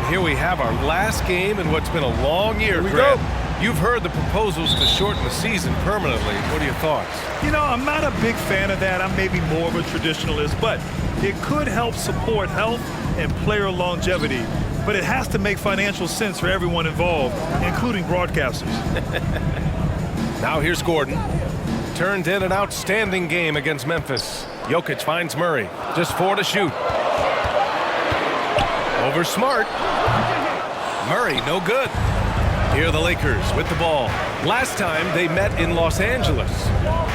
here we have our last game in what's been a long year, Here we Grant. go. You've heard the proposals to shorten the season permanently. What are your thoughts? You know, I'm not a big fan of that. I'm maybe more of a traditionalist, but it could help support health and player longevity. But it has to make financial sense for everyone involved, including broadcasters. Now here's Gordon. Turned in an outstanding game against Memphis. Jokic finds Murray. Just 4 to shoot. Over Smart. Murray, no good. Here are the Lakers with the ball. Last time they met in Los Angeles.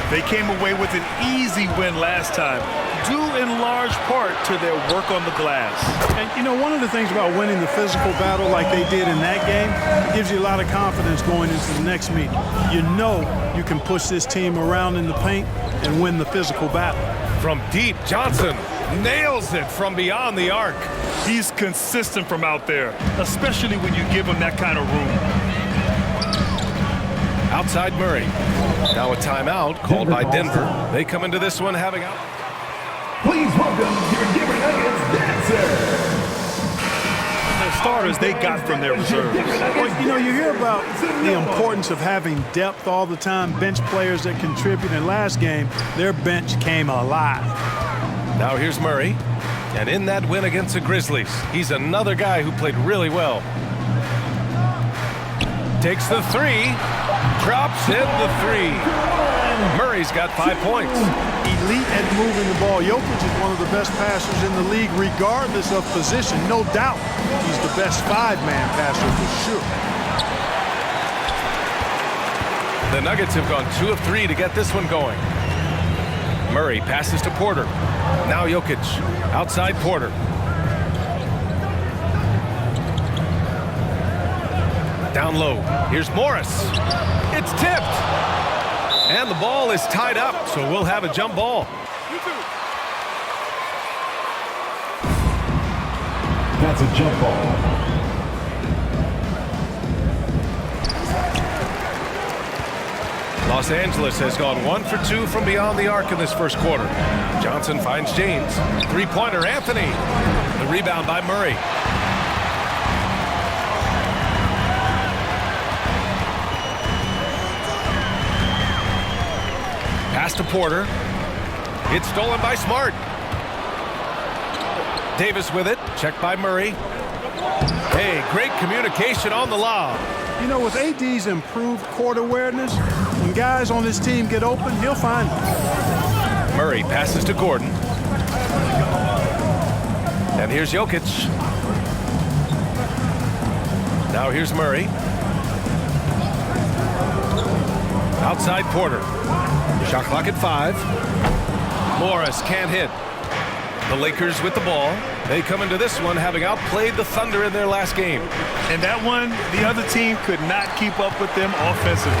They came away with an easy win last time, due in large part to their work on the glass. And, you know, one of the things about winning the physical battle like they did in that game gives you a lot of confidence going into the next meeting. You know you can push this team around in the paint and win the physical battle. From deep, Johnson nails it from beyond the arc. He's consistent from out there, especially when you give him that kind of room. Outside Murray. Now a timeout called by Denver. They come into this one having out. Please welcome your Denver Nuggets dancer. The starters they got from their reserves. Well, you know, you hear about the importance of having depth all the time, bench players that contribute. In last game, their bench came alive. Now here's Murray. And in that win against the Grizzlies, he's another guy who played really well. Takes the three. Drops in the three. Murray's got 5 points. Elite at moving the ball. Jokic is one of the best passers in the league, regardless of position. No doubt he's the best 5-man passer for sure. The Nuggets have gone 2 of 3 to get this one going. Murray passes to Porter. Now Jokic. Outside Porter. Down low. Here's Morris. It's tipped. And the ball is tied up, so we'll have a jump ball. That's a jump ball. Los Angeles has gone 1 for 2 from beyond the arc in this first quarter. Johnson finds James. Three-pointer, Anthony. The rebound by Murray. Pass to Porter. It's stolen by Smart. Davis with it. Checked by Murray. Hey, great communication on the lob. You know, with AD's improved court awareness, when guys on this team get open, he'll find them. Murray passes to Gordon. And here's Jokic. Now here's Murray. Outside Porter. Shot clock at 5. Morris can't hit. The Lakers with the ball. They come into this one having outplayed the Thunder in their last game. And that one, the other team could not keep up with them offensively.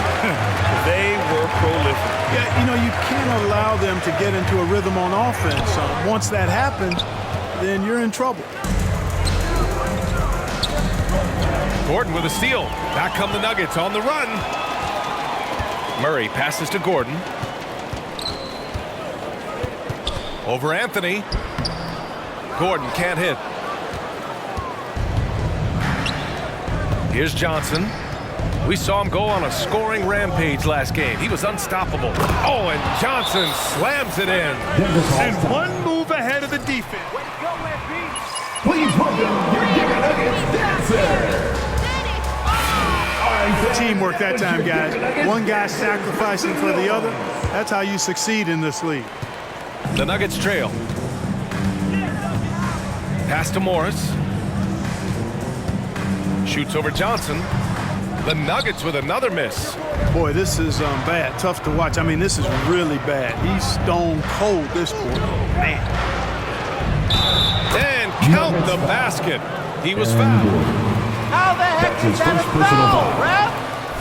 They were prolific. Yeah, you know, you can't allow them to get into a rhythm on offense. Once that happens, then you're in trouble. Gordon with a steal. Back come the Nuggets on the run. Murray passes to Gordon. Over Anthony. Gordon can't hit. Here's Johnson. We saw him go on a scoring rampage last game. He was unstoppable. Oh, and Johnson slams it in. And one move ahead of the defense. Please welcome your Denver Nuggets dancer. Teamwork that time, guys. One guy sacrificing for the other. That's how you succeed in this league. The Nuggets trail. Pass to Morris. Shoots over Johnson. The Nuggets with another miss. Boy, this is bad. Tough to watch. I mean, this is really bad. He's stone cold this quarter. Man. And count the basket. He was fouled. How the heck is that a foul, ref?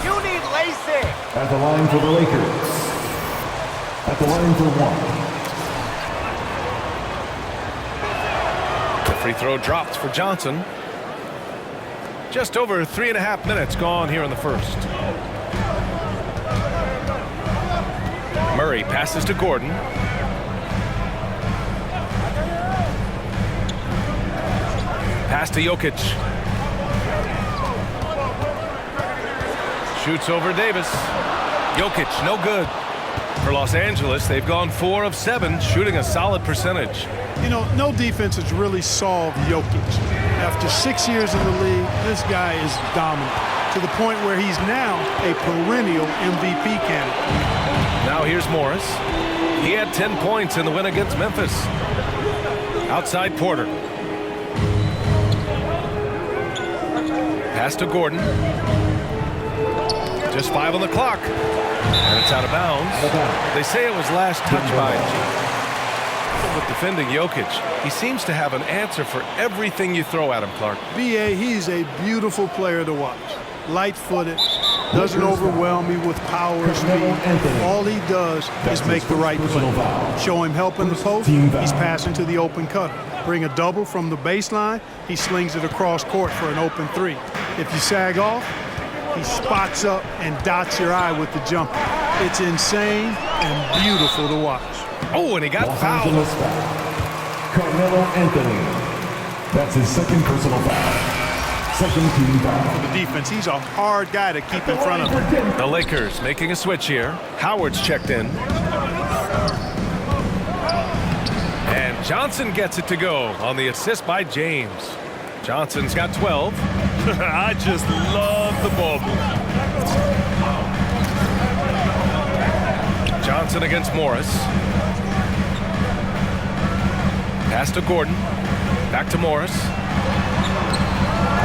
You need LASIK. At the line for the Lakers. At the line for 1. The free throw dropped for Johnson. Just over 3.5 minutes gone here in the first. Murray passes to Gordon. Pass to Jokic. Shoots over Davis. Jokic, no good. For Los Angeles, they've gone 4 of 7, shooting a solid percentage. You know, no defense has really solved Jokic. After 6 years in the league, this guy is dominant to the point where he's now a perennial MVP candidate. Now here's Morris. He had 10 points in the win against Memphis. Outside Porter. Pass to Gordon. Just 5 on the clock. And it's out of bounds. They say it was last touched by with defending Jokic. He seems to have an answer for everything you throw at him, Clark. B.A., he's a beautiful player to watch. Light-footed, doesn't overwhelm me with power or speed. All he does is make the right play. Show him help in the post, he's passing to the open cutter. Bring a double from the baseline, he slings it across court for an open 3. If you sag off, he spots up and dots your eye with the jumper. It's insane and beautiful to watch. Oh, and he got fouled. Carmelo Anthony. That's his second personal foul. Second team foul. The defense, he's a hard guy to keep in front of him. The Lakers making a switch here. Howard's checked in. And Johnson gets it to go on the assist by James. Johnson's got 12. I just love the ball movement. Johnson against Morris. Pass to Gordon. Back to Morris.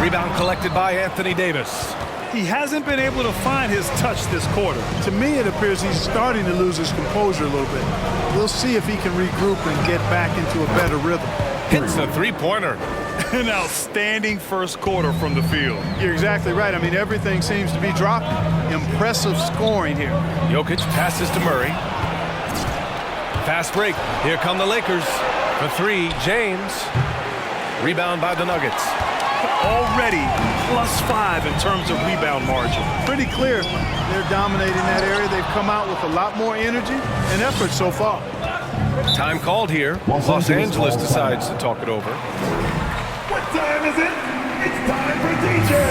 Rebound collected by Anthony Davis. He hasn't been able to find his touch this quarter. To me, it appears he's starting to lose his composure a little bit. We'll see if he can regroup and get back into a better rhythm. Hits the three-pointer. An outstanding first quarter from the field. You're exactly right. I mean, everything seems to be dropping. Impressive scoring here. Jokic passes to Murray. Fast break. Here come the Lakers. For 3, James. Rebound by the Nuggets. Already +5 in terms of rebound margin. Pretty clear they're dominating that area. They've come out with a lot more energy and effort so far. Time called here. Los Angeles decides to talk it over. What time is it? It's time for teacher.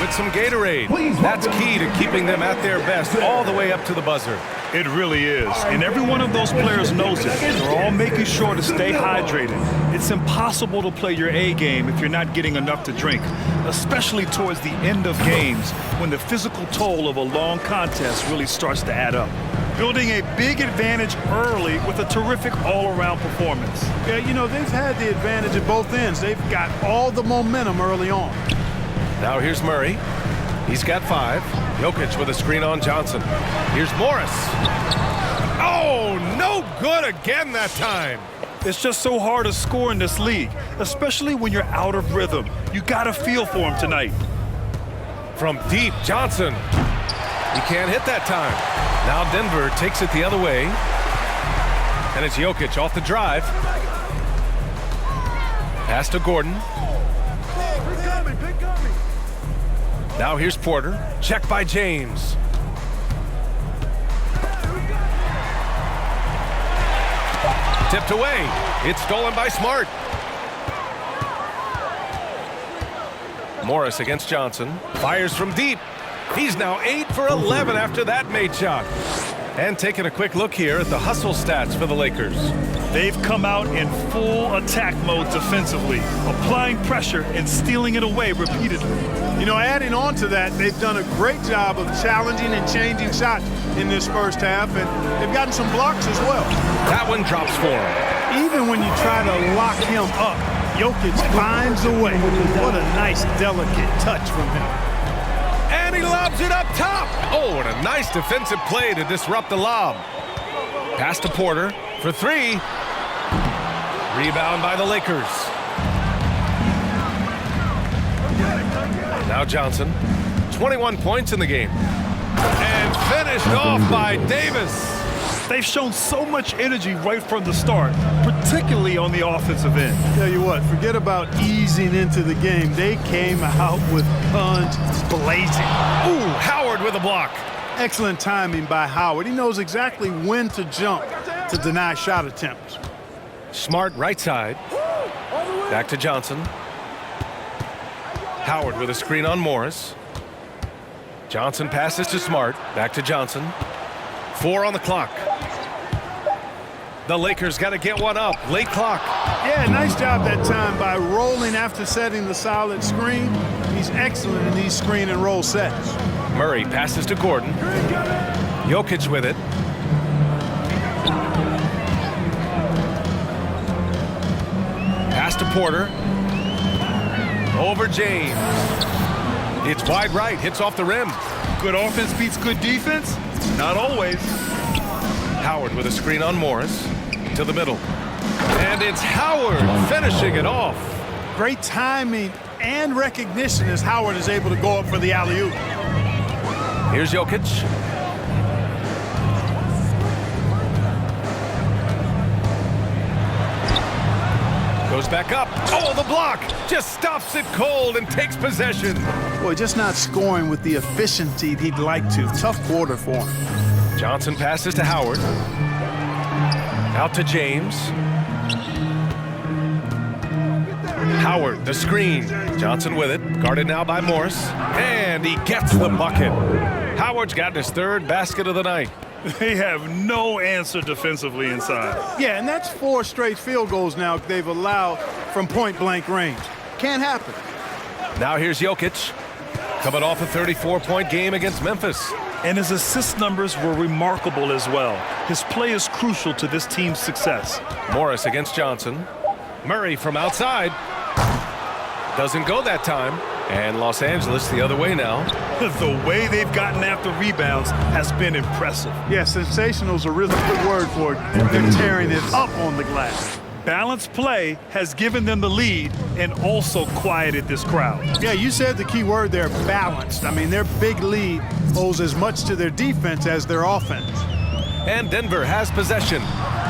With some Gatorade. That's key to keeping them at their best all the way up to the buzzer. It really is. And every one of those players knows it. They're all making sure to stay hydrated. It's impossible to play your A game if you're not getting enough to drink, especially towards the end of games when the physical toll of a long contest really starts to add up. Building a big advantage early with a terrific all-around performance. Yeah, you know, they've had the advantage at both ends. They've got all the momentum early on. Now here's Murray. He's got 5. Jokic with a screen on Johnson. Here's Morris. Oh, no good again that time. It's just so hard to score in this league, especially when you're out of rhythm. You got to feel for him tonight. From deep, Johnson. He can't hit that time. Now Denver takes it the other way. And it's Jokic off the drive. Pass to Gordon. Now here's Porter. Check by James. Tipped away. It's stolen by Smart. Morris against Johnson. Fires from deep. He's now 8 for 11 after that made shot. And taking a quick look here at the hustle stats for the Lakers. They've come out in full attack mode defensively, applying pressure and stealing it away repeatedly. You know, adding on to that, they've done a great job of challenging and changing shots in this first half, and they've gotten some blocks as well. That one drops for him. Even when you try to lock him up, Jokic finds a way. What a nice, delicate touch from him. And he lobs it up top. Oh, and a nice defensive play to disrupt the lob. Pass to Porter for 3. Rebound by the Lakers. Now Johnson. 21 points in the game. And finished off by Davis. They've shown so much energy right from the start, particularly on the offensive end. Tell you what, forget about easing into the game. They came out with guns blazing. Ooh, Howard with a block. Excellent timing by Howard. He knows exactly when to jump to deny shot attempts. Smart right side. Back to Johnson. Howard with a screen on Morris. Johnson passes to Smart. Back to Johnson. 4 on the clock. The Lakers got to get one up. Late clock. Yeah, nice job that time by rolling after setting the solid screen. He's excellent in these screen and roll sets. Murray passes to Gordon. Jokic with it. Pass to Porter. Over James. It's wide right. Hits off the rim. Good offense beats good defense? Not always. Howard with a screen on Morris. To the middle. And it's Howard finishing it off. Great timing and recognition as Howard is able to go up for the alley-oop. Here's Jokic. Goes back up. Oh, the block. Just stops it cold and takes possession. Boy, just not scoring with the efficiency he'd like to. Tough quarter for him. Johnson passes to Howard. Out to James. Howard, the screen. Johnson with it. Guarded now by Morris. And he gets the bucket. Howard's got his 3rd basket of the night. They have no answer defensively inside. Yeah, and that's 4 straight field goals now they've allowed from point-blank range. Can't happen. Now here's Jokic. Coming off a 34-point game against Memphis. And his assist numbers were remarkable as well. His play is crucial to this team's success. Morris against Johnson. Murray from outside. Doesn't go that time. And Los Angeles the other way now. The way they've gotten after rebounds has been impressive. Yeah, sensational is a really good word for it. They're tearing it up on the glass. Balanced play has given them the lead and also quieted this crowd. Yeah, you said the key word there, balanced. I mean, their big lead owes as much to their defense as their offense. And Denver has possession.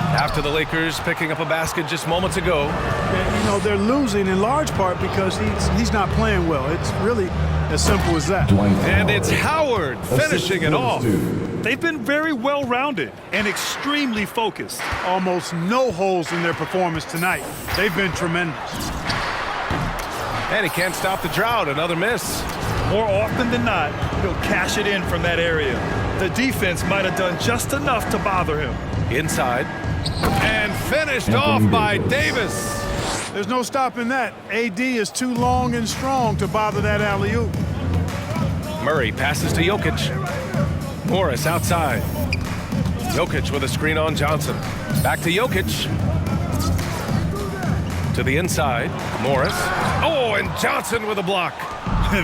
After the Lakers picking up a basket just moments ago. And, you know, they're losing in large part because he's not playing well. It's really as simple as that. And it's Howard finishing it off. They've been very well-rounded and extremely focused. Almost no holes in their performance tonight. They've been tremendous. And he can't stop the drought. Another miss. More often than not, he'll cash it in from that area. The defense might have done just enough to bother him. Inside. And finished off by Davis. There's no stopping that. AD is too long and strong to bother that alley-oop. Murray passes to Jokic. Morris outside. Jokic with a screen on Johnson. Back to Jokic. To the inside. Morris. Oh, and Johnson with a block.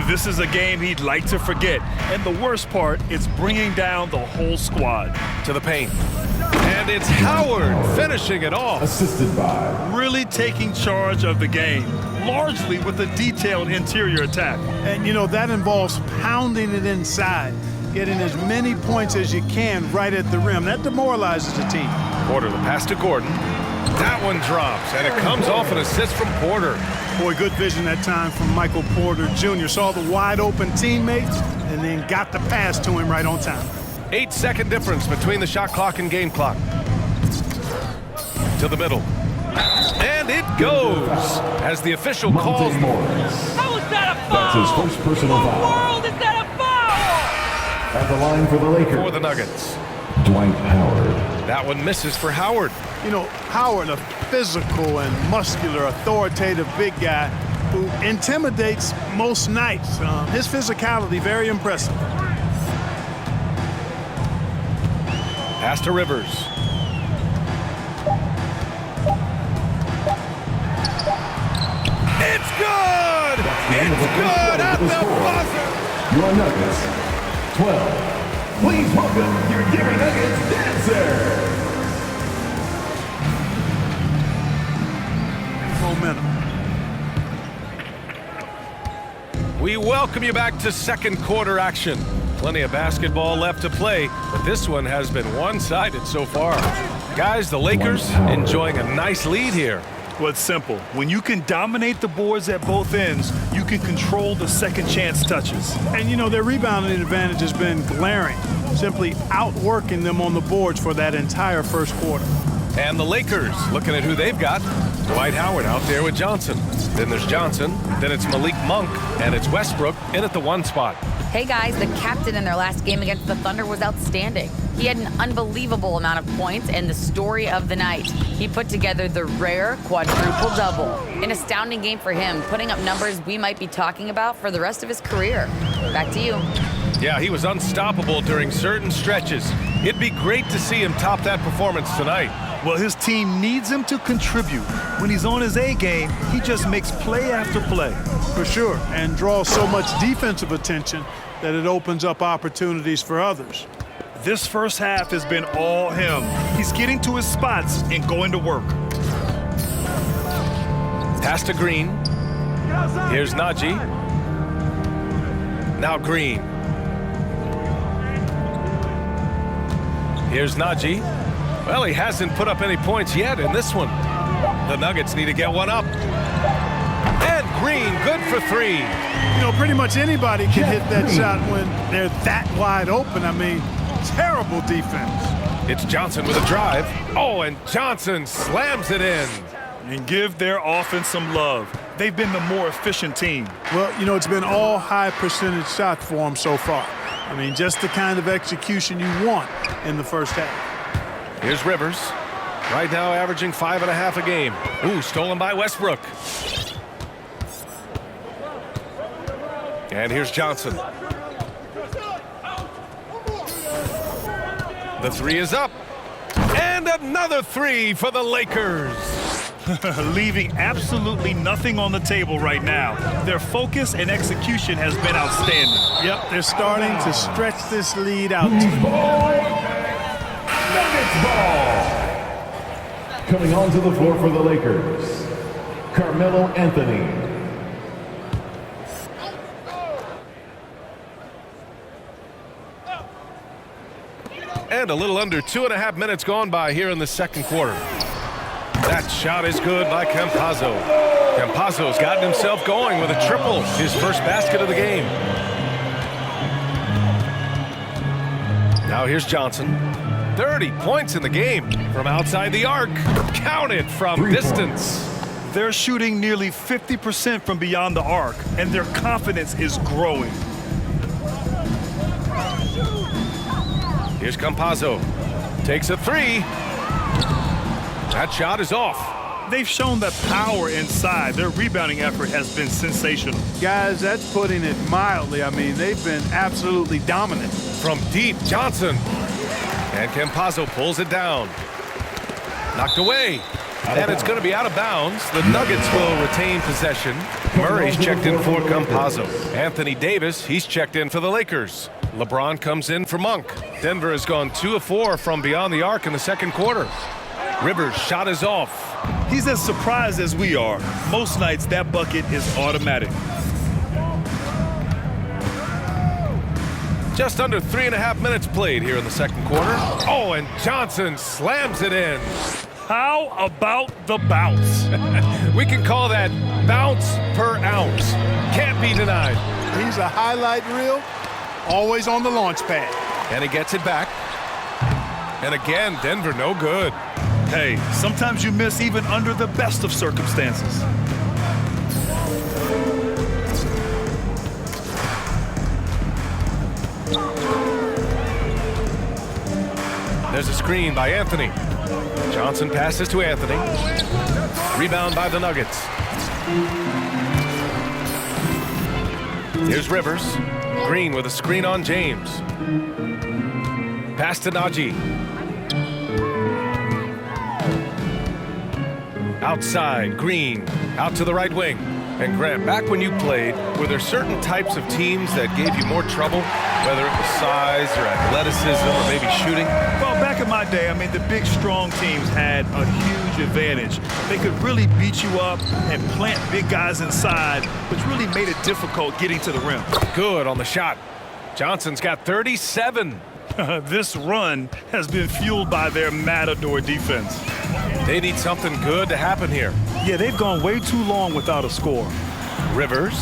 This is a game he'd like to forget. And the worst part, it's bringing down the whole squad. To the paint. And it's Howard finishing it off. Assisted by. Really taking charge of the game, largely with a detailed interior attack. And, you know, that involves pounding it inside, getting as many points as you can right at the rim. That demoralizes the team. Porter, the pass to Gordon. That one drops, and it comes off an assist from Porter. Boy, good vision that time from Michael Porter Jr. Saw the wide-open teammates and then got the pass to him right on time. 8-second difference between the shot clock and game clock. To the middle. And it goes as the official calls. How is that a foul? That's his first personal What foul. world is that a foul? At the line for the Lakers. For the Nuggets. Dwight Howard. That one misses for Howard. You know, Howard, a physical and muscular, authoritative big guy who intimidates most nights. His physicality, very impressive. Pass to Rivers. It's good! It's good at the buzzer! Your Nuggets, 12. Please welcome your Gary Nuggets dancer. Momentum. We welcome you back to second quarter action. Plenty of basketball left to play, but this one has been one-sided so far. Guys, the Lakers enjoying a nice lead here. Well, it's simple. When you can dominate the boards at both ends, you can control the second chance touches. And, you know, their rebounding advantage has been glaring, simply outworking them on the boards for that entire first quarter. And the Lakers, looking at who they've got. Dwight Howard out there with Johnson. Then there's Johnson. Then it's Malik Monk. And it's Westbrook in at the 1 spot. Hey guys, the captain in their last game against the Thunder was outstanding. He had an unbelievable amount of points and the story of the night. He put together the rare quadruple double. An astounding game for him, putting up numbers we might be talking about for the rest of his career. Back to you. Yeah, he was unstoppable during certain stretches. It'd be great to see him top that performance tonight. Well, his team needs him to contribute. When he's on his A game, he just makes play after play. For sure, and draws so much defensive attention that it opens up opportunities for others. This first half has been all him. He's getting to his spots and going to work. Pass to Green. Here's Najee. Now Green. Here's Najee. Well, he hasn't put up any points yet in this one. The Nuggets need to get one up. And Green, good for three. You know, pretty much anybody can hit that shot when they're that wide open. I mean, terrible defense. It's Johnson with a drive. Oh, and Johnson slams it in. And give their offense some love. They've been the more efficient team. Well, you know, it's been all high percentage shots for them so far. I mean, just the kind of execution you want in the first half. Here's Rivers. Right now averaging 5.5 a game. Ooh, stolen by Westbrook. And here's Johnson. The three is up. And another three for the Lakers. Leaving absolutely nothing on the table right now. Their focus and execution has been outstanding. Yep, they're starting to stretch this lead out. Nuggets ball. Coming onto the floor for the Lakers, Carmelo Anthony. And a little under 2.5 minutes gone by here in the second quarter. That shot is good by Campazzo. Campazzo's gotten himself going with a triple, his first basket of the game. Now here's Johnson. 30 points in the game from outside the arc. Counted from distance. They're shooting nearly 50% from beyond the arc, and their confidence is growing. Here's Campazzo. Takes a three. That shot is off. They've shown that power inside. Their rebounding effort has been sensational. Guys, that's putting it mildly. I mean, they've been absolutely dominant. From deep, Johnson. And Campazzo pulls it down. Knocked away. And it's going to be out of bounds. The Nuggets will retain possession. Murray's checked in for Campazzo. Anthony Davis, he's checked in for the Lakers. LeBron comes in for Monk. Denver has gone 2 of 4 from beyond the arc in the second quarter. Rivers' shot is off. He's as surprised as we are. Most nights, that bucket is automatic. Just under 3.5 minutes played here in the second quarter. Oh, and Johnson slams it in. How about the bounce? We can call that bounce per ounce. Can't be denied. He's a highlight reel, always on the launch pad. And he gets it back. And again, Denver no good. Hey, sometimes you miss even under the best of circumstances. There's a screen by Anthony. Johnson passes to Anthony. Rebound by the Nuggets. Here's Rivers. Green with a screen on James. Pass to Najee. Outside, Green. Out to the right wing. And Grant, back when you played, were there certain types of teams that gave you more trouble? Whether it was size or athleticism or maybe shooting? Well, back in my day, I mean, the big, strong teams had a huge advantage. They could really beat you up and plant big guys inside, which really made it difficult getting to the rim. Good on the shot. Johnson's got 37. This run has been fueled by their matador defense. They need something good to happen here. Yeah, they've gone way too long without a score. Rivers.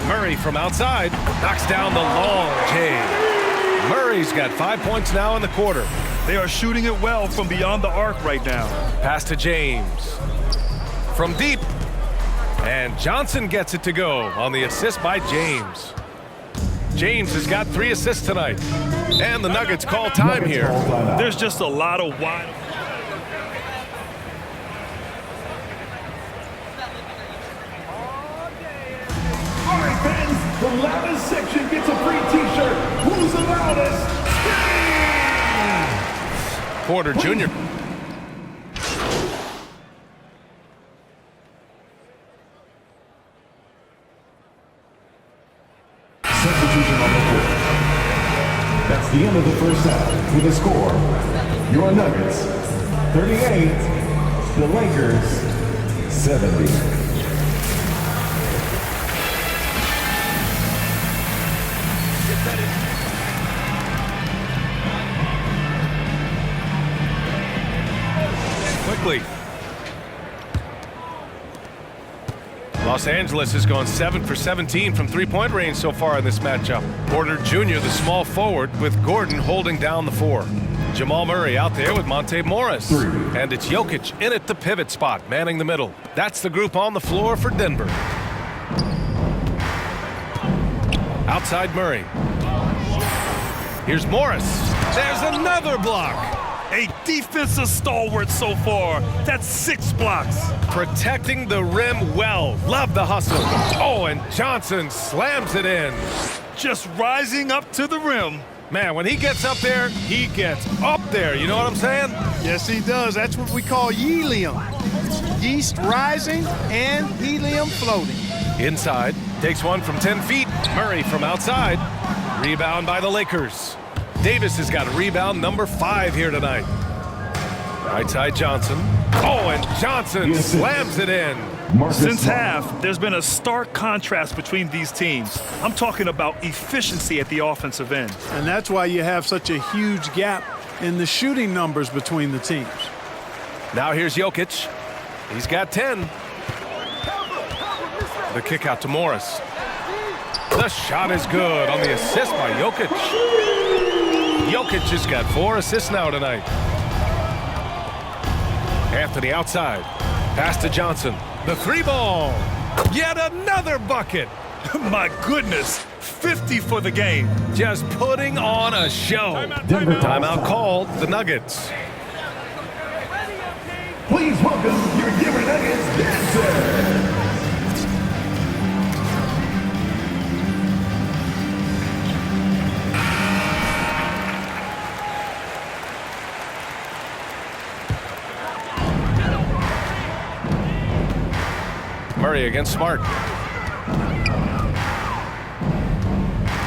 Murray from outside. Knocks down the long J. Murray's got 5 points now in the quarter. They are shooting it well from beyond the arc right now. Pass to James. From deep. And Johnson gets it to go on the assist by James. James has got 3 assists tonight. And the Nuggets call time here. There's just a lot of wide. All right, fans, the loudest section gets a free T-shirt. Who's the loudest? Porter Jr. Substitution on the court. That's the end of the first half. With a score, your Nuggets 38, the Lakers 70. Quickly. Los Angeles has gone 7 for 17 from three-point range so far in this matchup. Porter Jr., the small forward, with Gordon holding down the 4. Jamal Murray out there with Monte Morris. And it's Jokic in at the pivot spot, manning the middle. That's the group on the floor for Denver. Outside Murray. Here's Morris. There's another block. A defensive stalwart so far. That's 6 blocks. Protecting the rim well. Love the hustle. Oh, and Johnson slams it in. Just rising up to the rim. Man, when he gets up there, he gets up there. You know what I'm saying? Yes, he does. That's what we call helium. Yeast rising and helium floating. Inside. Takes one from 10 feet. Murray from outside. Rebound by the Lakers. Davis has got rebound number 5 here tonight. Right side Johnson. Oh, and Johnson slams it in. Since half, there's been a stark contrast between these teams. I'm talking about efficiency at the offensive end. And that's why you have such a huge gap in the shooting numbers between the teams. Now here's Jokic. He's got 10. The kick out to Morris. The shot is good on the assist by Jokic. Jokic has got 4 assists now tonight. Anthony outside. Pass to Johnson. The 3 ball. Yet another bucket. My goodness, 50 for the game. Just putting on a show. Timeout called the Nuggets. Please welcome your Denver Nuggets dancer. Murray against Smart.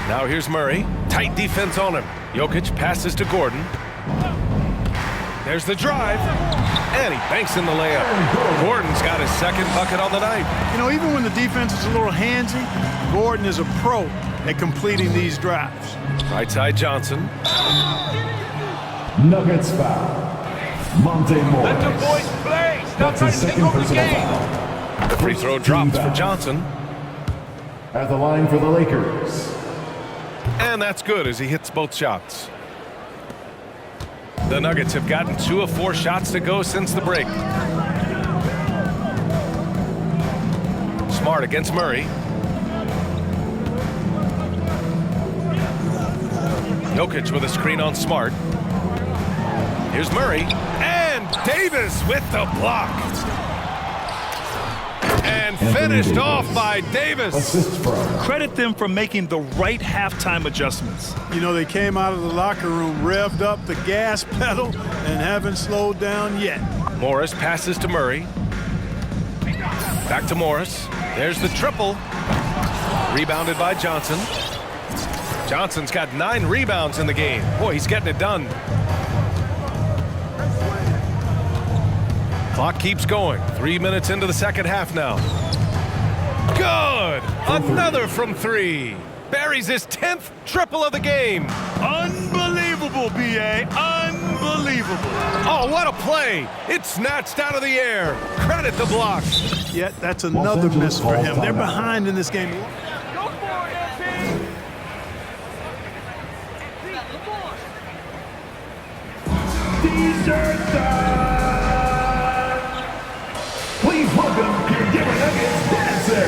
Now here's Murray. Tight defense on him. Jokic passes to Gordon. There's the drive. And he banks in the layup. Gordon's got his 2nd bucket on the night. You know, even when the defense is a little handsy, Gordon is a pro at completing these drives. Right side Johnson. Nuggets foul. Monte Morris. Let the boys play. Stop That's trying his to take 2nd over the personal game. foul. The free throw drops for Johnson. At the line for the Lakers. And that's good as he hits both shots. The Nuggets have gotten 2 of 4 shots to go since the break. Smart against Murray. Jokic with a screen on Smart. Here's Murray. And Davis with the block. And finished off by Davis. Assist from. Credit them for making the right halftime adjustments. You know, they came out of the locker room, revved up the gas pedal, and haven't slowed down yet. Morris passes to Murray. Back to Morris. There's the triple. Rebounded by Johnson. Johnson's got 9 rebounds in the game. Boy, he's getting it done. Clock keeps going. 3 minutes into the 2nd half now. Good! Another from 3. Buries his 10th triple of the game. Unbelievable, B.A. Unbelievable. Oh, what a play! It's snatched out of the air. Credit the block. Yet that's another miss for him. They're behind in this game. Go for it, MP. T-shirt time. Please welcome your Denver Nuggets dancer.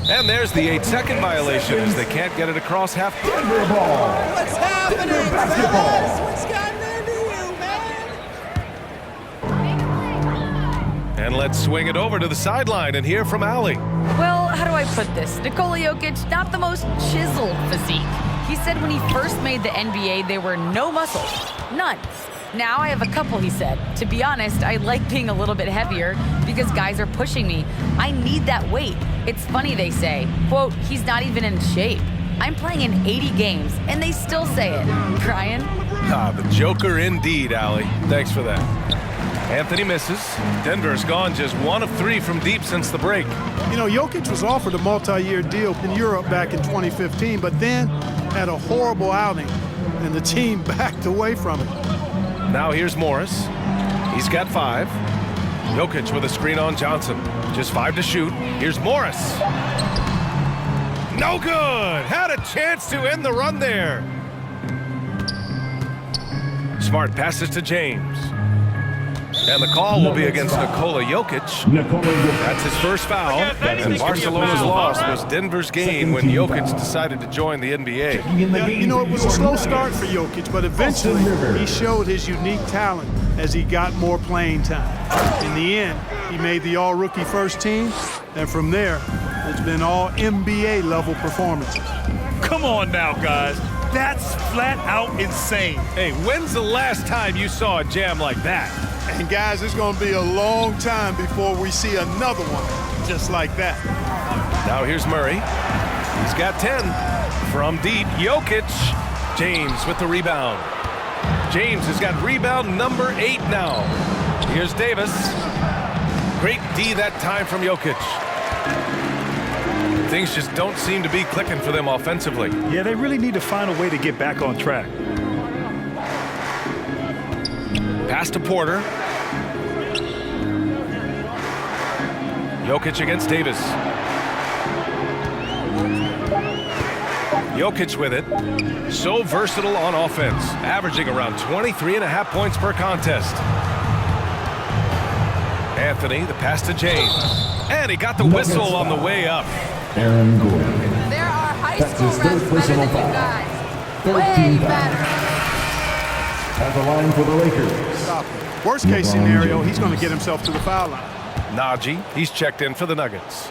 And there's the 8-second violation as they can't get it across half. Denver ball. What's happening, Denver basketball. fellas? What's gotten into you, man? And let's swing it over to the sideline and hear from Allie. Well, how do I put this? Nikola Jokic, not the most chiseled physique. He said when he first made the NBA, there were no muscles. None. Now I have a couple, he said. To be honest, I like being a little bit heavier because guys are pushing me. I need that weight. It's funny they say, quote, he's not even in shape. I'm playing in 80 games, and they still say it. Brian? Ah, the Joker indeed, Allie. Thanks for that. Anthony misses. Denver's gone just 1 of 3 from deep since the break. You know, Jokic was offered a multi-year deal in Europe back in 2015, but then had a horrible outing, and the team backed away from it. Now here's Morris. He's got 5. Jokic with a screen on Johnson. Just 5 to shoot. Here's Morris. No good. Had a chance to end the run there. Smart passes to James. And the call will be against Nikola Jokic. That's his first foul. And Barcelona's loss was Denver's gain when Jokic decided to join the NBA. Yeah, you know, it was a slow start for Jokic, but eventually he showed his unique talent as he got more playing time. In the end, he made the all-rookie first team, and from there, it's been all NBA level performances. Come on now, guys. That's flat out insane. Hey, when's the last time you saw a jam like that? And guys, it's going to be a long time before we see another one just like that. Now here's Murray. He's got 10. From deep, Jokic. James with the rebound. James has got rebound number 8 now. Here's Davis. Great D that time from Jokic. Things just don't seem to be clicking for them offensively. Yeah, they really need to find a way to get back on track. Pass to Porter. Jokic against Davis. Jokic with it. So versatile on offense, averaging around 23.5 points per contest. Anthony, the pass to James. And he got the whistle on the way up. Aaron Gordon. There are high That's school his third refs better personal than you foul. guys. 13 Way fouls. better. At the line for the Lakers. Worst case scenario, he's going to get himself to the foul line. Najee, he's checked in for the Nuggets.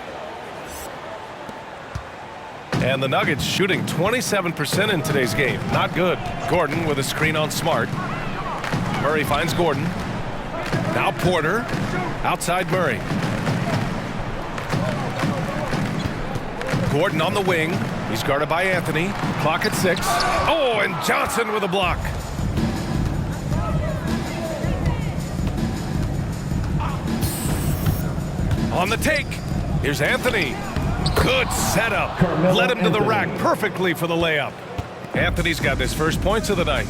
And the Nuggets shooting 27% in today's game. Not good. Gordon with a screen on Smart. Murray finds Gordon. Now Porter. Outside Murray. Gordon on the wing. He's guarded by Anthony. Clock at 6. Oh, and Johnson with a block. On the take. Here's Anthony. Good setup. Led him to the rack perfectly for the layup. Anthony's got his first points of the night.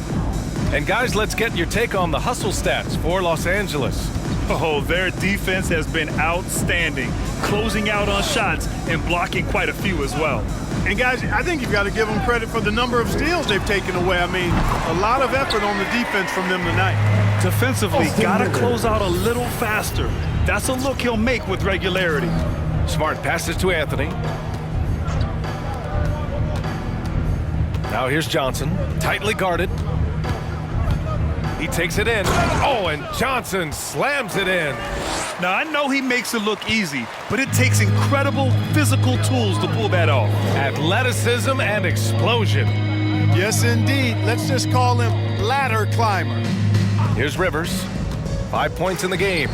And guys, let's get your take on the hustle stats for Los Angeles. Oh, their defense has been outstanding, closing out on shots and blocking quite a few as well. And guys, I think you've got to give them credit for the number of steals they've taken away. I mean, a lot of effort on the defense from them tonight. Defensively, gotta close out a little faster. That's a look he'll make with regularity. Smart passes to Anthony. Now here's Johnson, tightly guarded. He takes it in. Oh, and Johnson slams it in. Now, I know he makes it look easy, but it takes incredible physical tools to pull that off. Athleticism and explosion. Yes, indeed. Let's just call him ladder climber. Here's Rivers. 5 points in the game.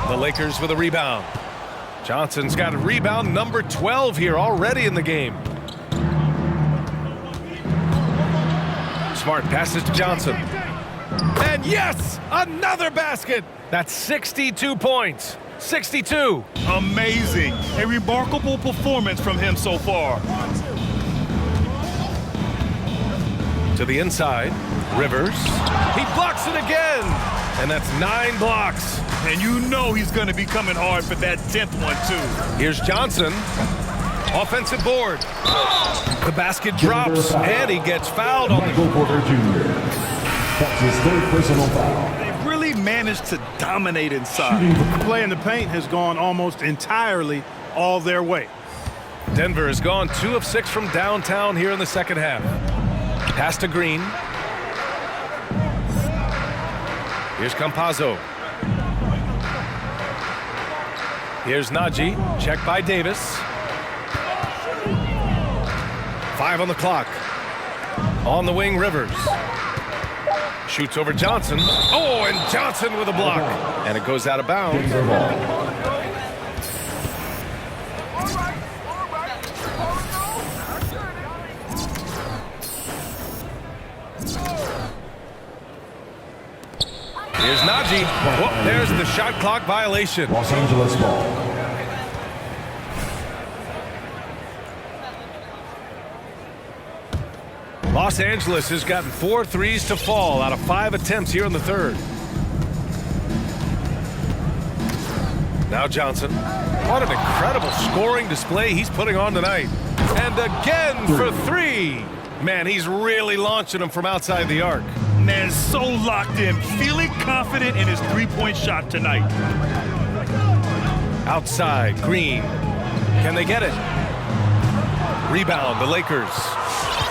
The Lakers with a rebound. Johnson's got a rebound number 12 here already in the game. Smart passes to Johnson. And yes, another basket. That's 62 points. 62. Amazing. A remarkable performance from him so far. To the inside. Rivers. He blocks it again. And that's 9 blocks. And you know he's going to be coming hard for that 10th one, too. Here's Johnson. Offensive board. The basket drops, and he gets fouled on the... Michael Porter Jr. That's his third personal foul. They've really managed to dominate inside. The play in the paint has gone almost entirely all their way. Denver has gone 2 of 6 from downtown here in the second half. Pass to Green. Here's Campazzo. Here's Najee. Checked by Davis. 5 on the clock. On the wing, Rivers. Shoots over Johnson. Oh, and Johnson with a block. And it goes out of bounds. Here's Najee. Whoop, there's the shot clock violation. Los Angeles ball. Los Angeles has gotten 4 threes to fall out of 5 attempts here in the third. Now Johnson. What an incredible scoring display he's putting on tonight. And again for 3. Man, he's really launching them from outside the arc. Man, so locked in, feeling confident in his three-point shot tonight. Outside, Green. Can they get it? Rebound, the Lakers.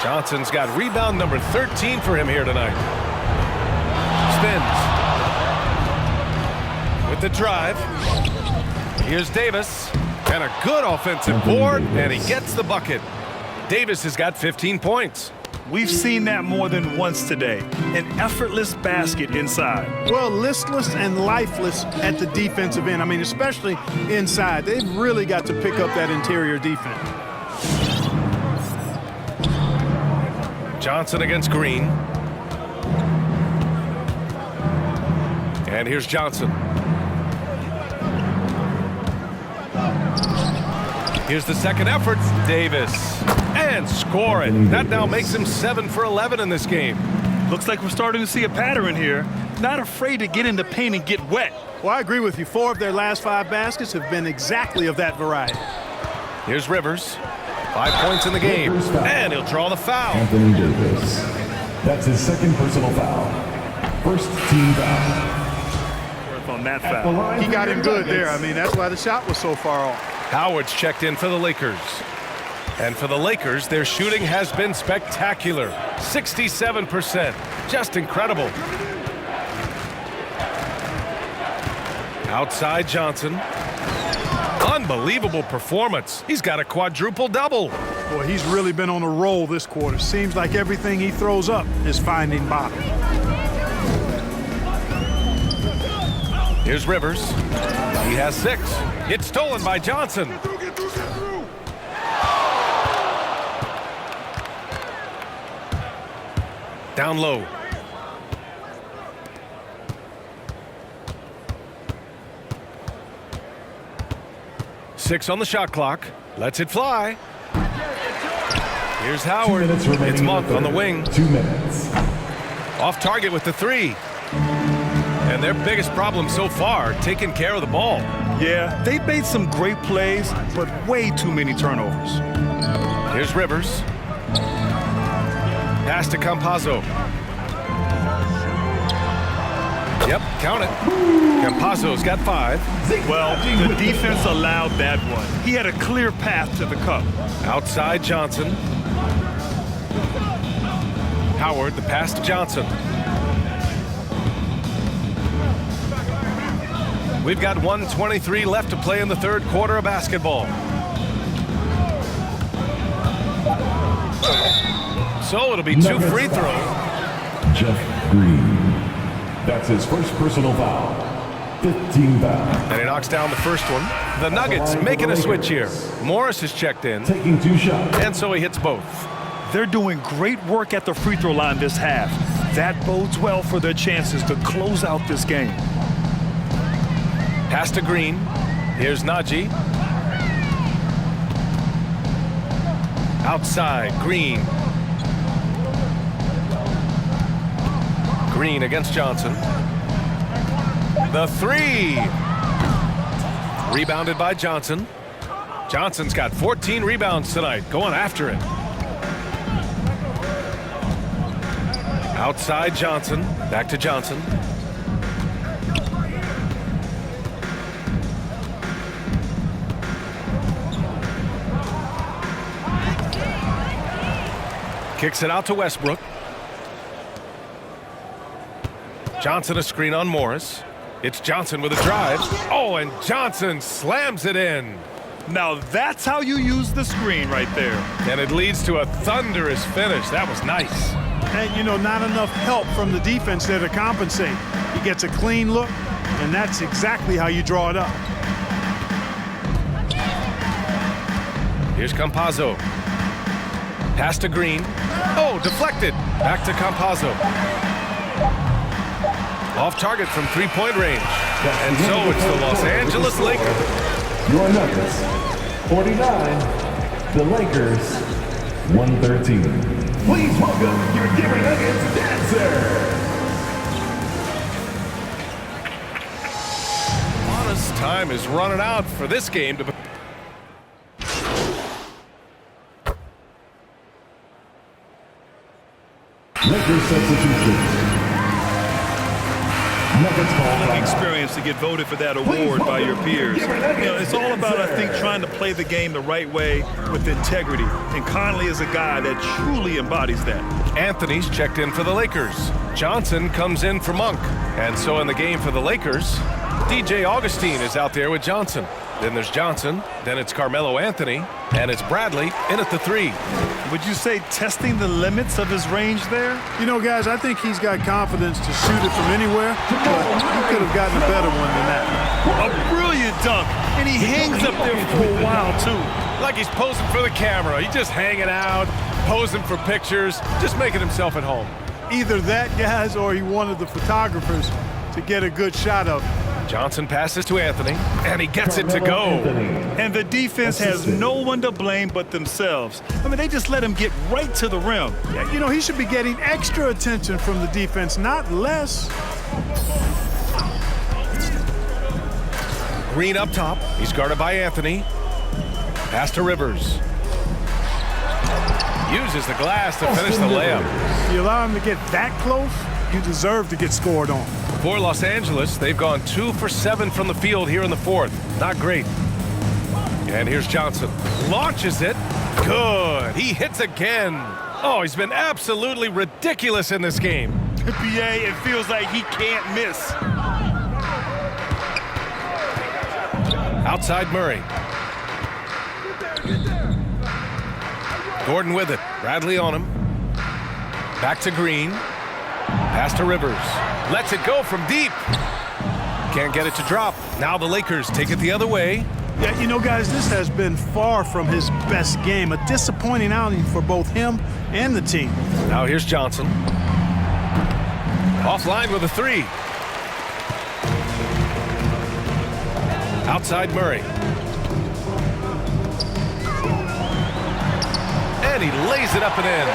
Johnson's got rebound number 13 for him here tonight. Spins. With the drive. Here's Davis. And a good offensive board, and he gets the bucket. Davis has got 15 points. We've seen that more than once today. An effortless basket inside. Well, listless and lifeless at the defensive end. I mean, especially inside. They've really got to pick up that interior defense. Johnson against Green. And here's Johnson. Here's the second effort. Davis. And scoring. That now makes him 7 for 11 in this game. Looks like we're starting to see a pattern here. Not afraid to get in the paint and get wet. Well, I agree with you. 4 of their last 5 baskets have been exactly of that variety. Here's Rivers. 5 points in the game. And he'll draw the foul. Anthony Davis. That's his second personal foul. First team foul. On that foul. He got him good there. I mean, that's why the shot was so far off. Howard's checked in for the Lakers. And for the Lakers, their shooting has been spectacular. 67%. Just incredible. Outside Johnson. Unbelievable performance. He's got a quadruple double. Boy, he's really been on a roll this quarter. Seems like everything he throws up is finding bottom. Here's Rivers. He has 6. It's stolen by Johnson. Down low. Six on the shot clock. Lets it fly. Here's Howard. It's Monk on the wing. 2 minutes. Off target with the 3. And their biggest problem so far, taking care of the ball. Yeah, they've made some great plays, but way too many turnovers. Here's Rivers. Pass to Campazzo. Yep, count it. Campazzo's got 5. Well, the defense allowed that one. He had a clear path to the cup. Outside Johnson. Howard, the pass to Johnson. We've got 1:23 left to play in the third quarter of basketball. So it'll be 2 free throws. Jeff Green. That's his first personal foul. 15 foul. And he knocks down the first one. The Nuggets making a switch here. Morris is checked in. Taking 2 shots. And so he hits both. They're doing great work at the free throw line this half. That bodes well for their chances to close out this game. Pass to Green. Here's Najee. Outside, Green. Green against Johnson. The 3. Rebounded by Johnson. Johnson's got 14 rebounds tonight, going after it. Outside Johnson. Back to Johnson. Kicks it out to Westbrook. Johnson a screen on Morris. It's Johnson with a drive. Oh, and Johnson slams it in. Now that's how you use the screen right there. And it leads to a thunderous finish. That was nice. And, you know, not enough help from the defense there to compensate. He gets a clean look, and that's exactly how you draw it up. Here's Campazzo. Pass to Green. Oh, deflected. Back to Campazzo. Off target from three-point range. And so it's the Los Angeles Lakers. Your Nuggets, 49. The Lakers, 113. Please welcome your Denver Nuggets dancer. Honest time is running out for this game to. Lakers substitution. Nuggets ball. Experience to get voted for that award by your peers. You know, it's all about, I think, trying to play the game the right way with integrity. And Conley is a guy that truly embodies that. Anthony's checked in for the Lakers. Johnson comes in for Monk. And so in the game for the Lakers, DJ Augustine is out there with Johnson. Then there's Johnson. Then it's Carmelo Anthony. And it's Bradley in at the three. Would you say testing the limits of his range there? You know, guys, I think he's got confidence to shoot it from anywhere, but he could have gotten a better one than that. A brilliant dunk, and he hangs up there for a while, too. Like he's posing for the camera. He's just hanging out, posing for pictures, just making himself at home. Either that, guys, or he wanted the photographers to get a good shot of him. Johnson passes to Anthony, and he gets it to go. And the defense has no one to blame but themselves. I mean, they just let him get right to the rim. Yeah, you know, he should be getting extra attention from the defense, not less. Green up top. He's guarded by Anthony. Pass to Rivers. Uses the glass to finish the layup. You allow him to get that close, you deserve to get scored on. For Los Angeles, they've gone 2 for 7 from the field here in the fourth. Not great. And here's Johnson. Launches it. Good. He hits again. Oh, he's been absolutely ridiculous in this game. PA, it feels like he can't miss. Outside Murray. Gordon with it. Bradley on him. Back to Green. Pass to Rivers. Lets it go from deep. Can't get it to drop. Now the Lakers take it the other way. Yeah, you know, guys, this has been far from his best game. A disappointing outing for both him and the team. Now here's Johnson. Offline with a three. Outside Murray. And he lays it up and in.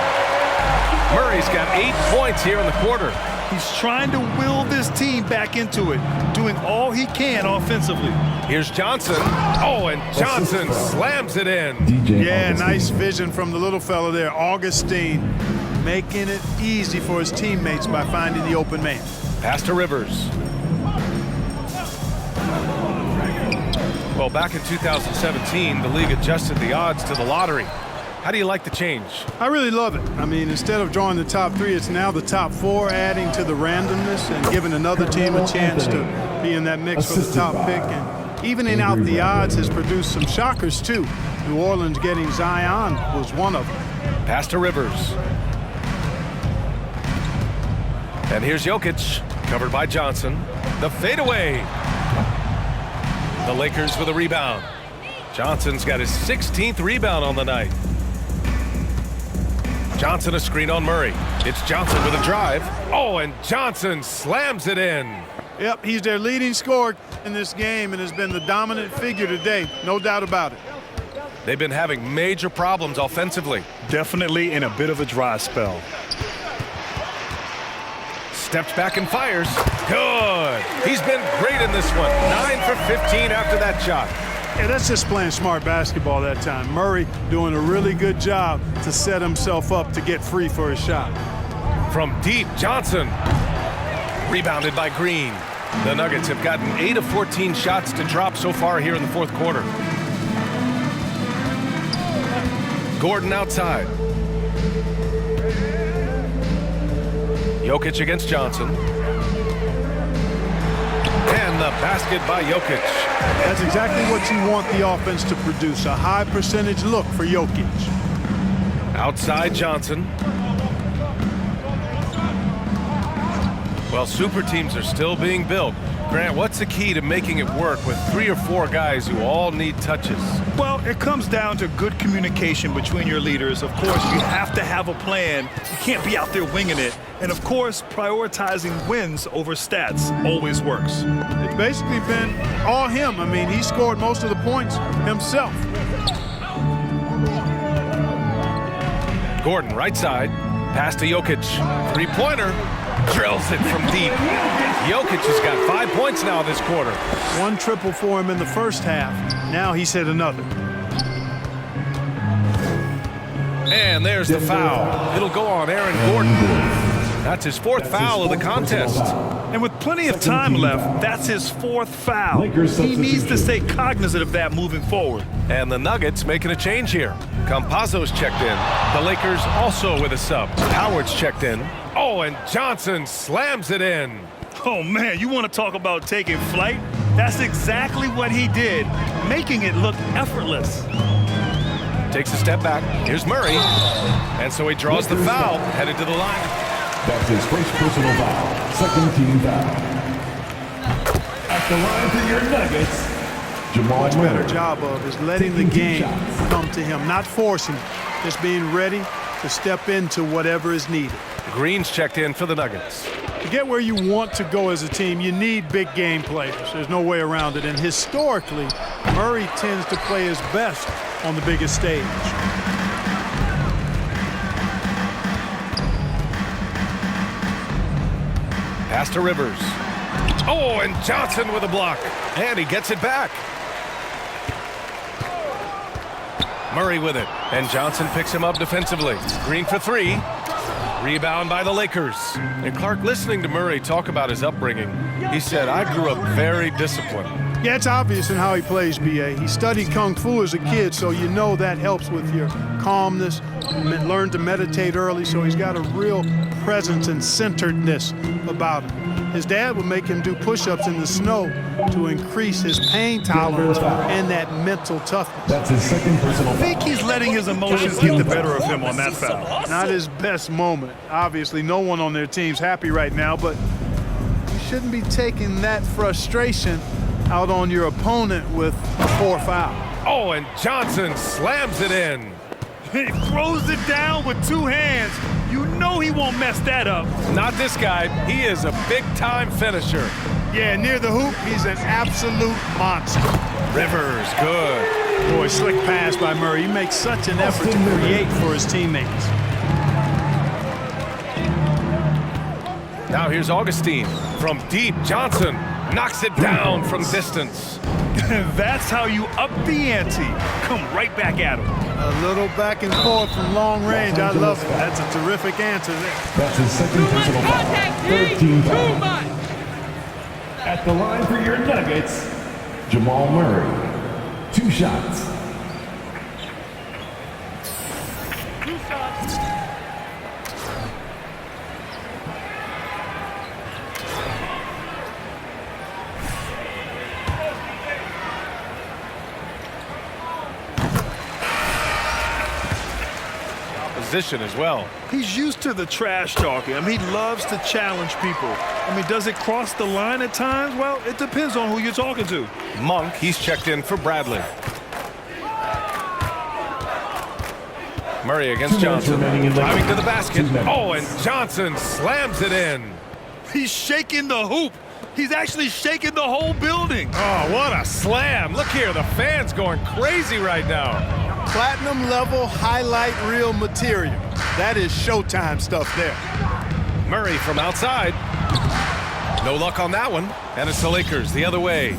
Murray's got 8 points here in the quarter. He's trying to will this team back into it, doing all he can offensively. Here's Johnson. Oh, and Johnson slams it in. Yeah, nice vision from the little fella there, Augustine, making it easy for his teammates by finding the open man. Pass to Rivers. Well, back in 2017, the league adjusted the odds to the lottery. How do you like the change? I really love it. I mean, instead of drawing the top 3, it's now the top 4, adding to the randomness and giving another team a chance to be in that mix for the top pick. And evening out the odds has produced some shockers, too. New Orleans getting Zion was one of them. Pass to Rivers. And here's Jokic, covered by Johnson. The fadeaway. The Lakers with a rebound. Johnson's got his 16th rebound on the night. Johnson a screen on Murray. It's Johnson with a drive. Oh, and Johnson slams it in. Yep, he's their leading scorer in this game and has been the dominant figure today, no doubt about it. They've been having major problems offensively. Definitely in a bit of a dry spell. Steps back and fires. Good. He's been great in this one. 9 for 15 after that shot. Yeah, that's just playing smart basketball that time. Murray doing a really good job to set himself up to get free for his shot. From deep, Johnson. Rebounded by Green. The Nuggets have gotten 8 of 14 shots to drop so far here in the fourth quarter. Gordon outside. Jokic against Johnson. And the basket by Jokic. That's exactly what you want the offense to produce, a high percentage look for Jokic. Outside Johnson. Well, super teams are still being built. Grant, what's the key to making it work with 3 or 4 guys who all need touches? Well, it comes down to good communication between your leaders. Of course, you have to have a plan. You can't be out there winging it. And of course, prioritizing wins over stats always works. It's basically been all him. I mean, he scored most of the points himself. Gordon, right side. Pass to Jokic. 3-pointer. Drills it from deep. Jokic has got 5 points now this quarter. 1 triple for him in the first half. Now he's hit another. And there's the foul. It'll go on Aaron Gordon. That's his 4th foul of the contest. And with plenty of time left, that's his 4th foul. He needs to stay cognizant of that moving forward. And the Nuggets making a change here. Campazzo's checked in. The Lakers also with a sub. Howard's checked in. Oh, and Johnson slams it in. Oh, man, you want to talk about taking flight? That's exactly what he did, making it look effortless. Takes a step back. Here's Murray. And so he draws the foul, headed to the line. That's his first personal foul. 2nd team foul. At the line for your Nuggets, Jamal Much better Murray. job of is letting the game come to him, not forcing it, just being ready to step into whatever is needed. Green's checked in for the Nuggets. To get where you want to go as a team, you need big game players. There's no way around it. And historically, Murray tends to play his best on the biggest stage. Pass to Rivers. Oh, and Johnson with a block. And he gets it back. Murray with it. And Johnson picks him up defensively. Green for 3. Rebound by the Lakers. And Clark, listening to Murray talk about his upbringing, he said, I grew up very disciplined. Yeah, it's obvious in how he plays, B.A. He studied Kung Fu as a kid, so you know that helps with your calmness. Learned to meditate early, so he's got a real presence and centeredness about him. His dad would make him do push-ups in the snow to increase his pain tolerance and that mental toughness. That's his 2nd personal I foul. think he's letting his emotions get the better of him on that foul. Not his best moment. Obviously, no one on their team's happy right now, but you shouldn't be taking that frustration out on your opponent with a 4 foul. Oh, and Johnson slams it in. He throws it down with 2 hands. You know he won't mess that up. Not this guy. He is a big-time finisher. Yeah, near the hoop, he's an absolute monster. Rivers, good. Boy, slick pass by Murray. He makes such an effort to create for his teammates. Now here's Augustine. From deep, Johnson knocks it down from distance. That's how you up the ante. Come right back at him. A little back and forth from long range. I love it. That's a terrific answer there. That's his 2nd personal foul. 3rd team foul. At the line for your Nuggets, Jamal Murray. 2 shots. Position as well. He's used to the trash talking. I mean, he loves to challenge people. I mean, does it cross the line at times? Well, it depends on who you're talking to. Monk, he's checked in for Bradley. Murray against Johnson. Driving to the basket. Oh, and Johnson slams it in. He's shaking the hoop. He's actually shaking the whole building. Oh, what a slam. Look here, the fans going crazy right now. Platinum level highlight reel material. That is Showtime stuff there. Murray from outside. No luck on that one. And it's the Lakers the other way.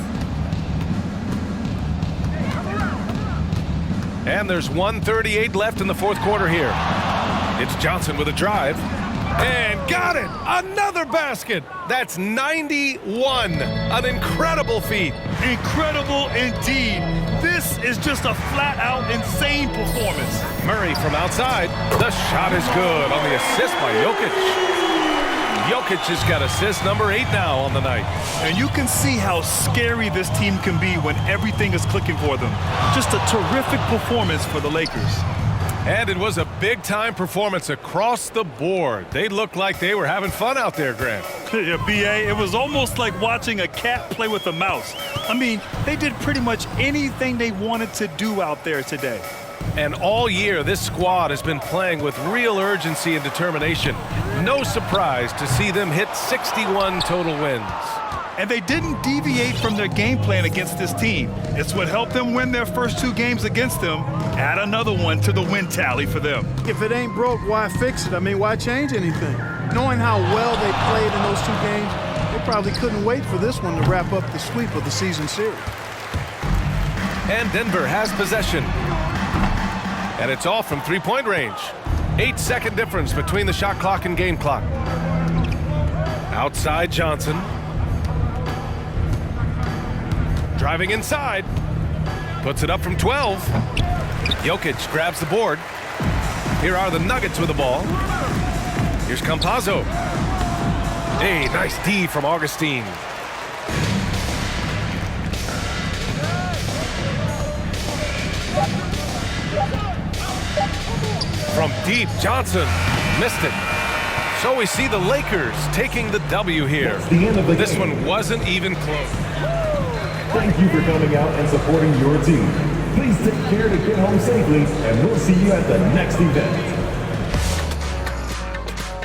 And there's 1:38 left in the 4th quarter here. It's Johnson with a drive. And got it! Another basket! That's 91. An incredible feat. Incredible indeed. This is just a flat-out insane performance. Murray from outside. The shot is good on the assist by Jokic. Jokic has got assist number 8 now on the night. And you can see how scary this team can be when everything is clicking for them. Just a terrific performance for the Lakers. And it was a big-time performance across the board. They looked like they were having fun out there, Grant. Yeah, B.A., it was almost like watching a cat play with a mouse. I mean, they did pretty much anything they wanted to do out there today. And all year, this squad has been playing with real urgency and determination. No surprise to see them hit 61 total wins. And they didn't deviate from their game plan against this team. It's what helped them win their first 2 games against them. Add another one to the win tally for them. If it ain't broke, why fix it? I mean, why change anything? Knowing how well they played in those 2 games, they probably couldn't wait for this one to wrap up the sweep of the season series. And Denver has possession. And it's all from 3-point range. 8-second difference between the shot clock and game clock. Outside Johnson. Driving inside. Puts it up from 12. Jokic grabs the board. Here are the Nuggets with the ball. Here's Campazzo. Hey, nice D from Augustine. From deep, Johnson missed it. So we see the Lakers taking the W here. This one wasn't even close. Thank you for coming out and supporting your team. Please take care to get home safely, and we'll see you at the next event.